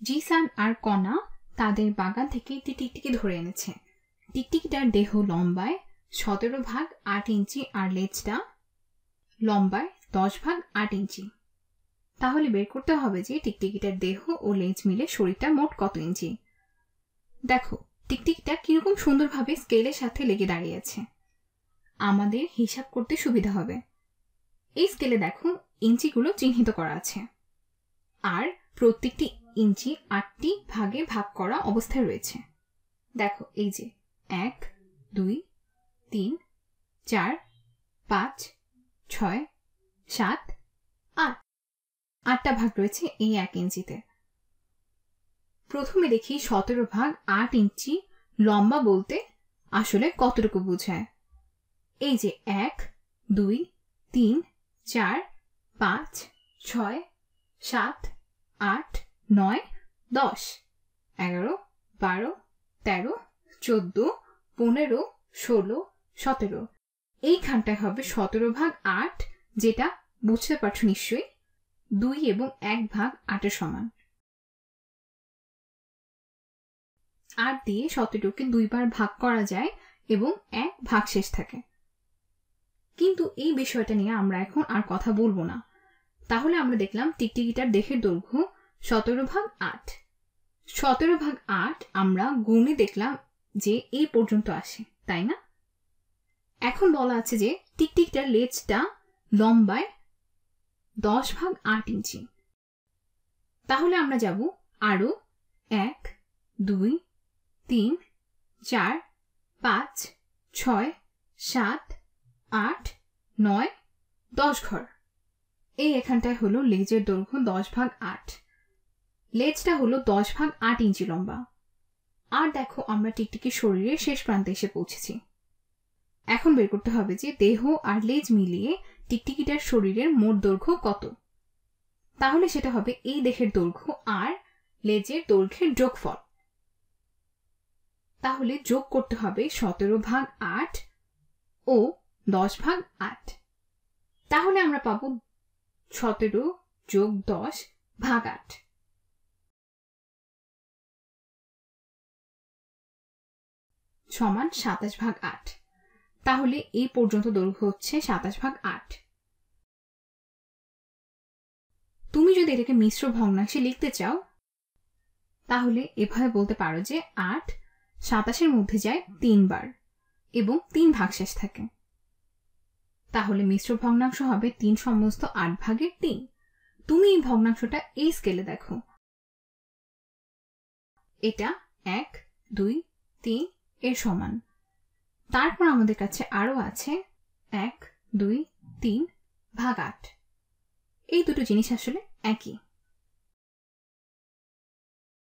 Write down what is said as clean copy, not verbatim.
জিসান আর কণা তাদের বাগান থেকে একটি টিকটিকি ধরে এনেছে। টিকটিকিটার দেহ লম্বায় 17 ভাগ 8 ইঞ্চি আর লেজটা লম্বায় 10 ভাগ 8 ইঞ্চি। তাহলে বের করতে হবে যে টিকটিকিটার দেহ ও লেজ মিলে শরীরটা মোট কত ইঞ্চি। দেখো টিকটিকিটা কিরকম সুন্দরভাবে স্কেলের সাথে লেগে দাঁড়িয়ে আছে। আমাদের হিসাব করতে সুবিধা হবে। এই স্কেলে দেখো ইঞ্চিগুলো চিহ্নিত করা আছে আর প্রত্যেকটি ইঞ্চি 8টি ভাগে ভাগ করা অবস্থায় রয়েছে। দেখো এই যে 1 2 3 4 5 6 7 8 8টা ভাগ রয়েছে এই 1 ইঞ্চিতে। প্রথমে দেখি 17 ভাগ 8 ইঞ্চি লম্বা বলতে আসলে কতটুকু বোঝায়। এই যে 1 2 3 4 5 6 7 8 9 10 11 12 13 14 15 16 17 এইখানটায় হবে 17 ভাগ 8, যেটা বুঝতে পারছো নিশ্চয়ই 2 এবং 1 ভাগ 8 এর সমান। 8 দিয়ে 17কে 2 বার ভাগ করা যায় এবং 1 ভাগশেষ থাকে। কিন্তু এই বিষয়টা নিয়ে আমরা এখন আর কথা বলবো না। তাহলে আমরা দেখলাম টিকটিকিটার দেহের দৈর্ঘ্য 17 ভাগ 8। 17 ভাগ 8 আমরা গুণে দেখলাম যে এই পর্যন্ত আসে, তাই না? এখন বলা আছে যে টিকটিকিটার লেজটা লম্বায় 10 ভাগ 8 ইঞ্চি। তাহলে আমরা যাব আরো 1 2 3 4 5 6 7 8 9 10 ঘর। এই এখানটায় হলো লেজের দৈর্ঘ্য 10 ভাগ 8। লেজটা হলো 10 ভাগ 8 ইঞ্চি লম্বা। আর দেখো আমরা টিকটিকির শরীরের শেষ প্রান্তে এসে পৌঁছেছি। এখন বের করতে হবে যে দেহ আর লেজ মিলিয়ে টিকটিকিটার শরীরের মোট দৈর্ঘ্য কত। তাহলে সেটা হবে এই দেহের দৈর্ঘ্য আর লেজের দৈর্ঘ্যের যোগফল। তাহলে যোগ করতে হবে 17 ভাগ 8 ও 10 ভাগ 8। তাহলে আমরা পাবো 17 যোগ 10 ভাগ 8 সমান 27 ভাগ 8। তাহলে এই পর্যন্ত দৈর্ঘ্য হচ্ছে 27 ভাগ 8। তুমি যদি এটাকে মিশ্র ভগ্নাংশে লিখতে চাও তাহলে এভাবে বলতে পারো যে 8 27-এর মধ্যে যায় 3 বার এবং 3 ভাগশেষ থাকে। তাহলে মিশ্র ভগ্নাংশ হবে 3 সমস্ত 8 ভাগের 3। তুমি এই ভগ্নাংশটা এই স্কেলে দেখো, এটা 1 2 3 এর সমান। তারপর আমাদের কাছে আরো আছে 1 2 3 ভাগ 8। এই দুটো জিনিস আসলে একই।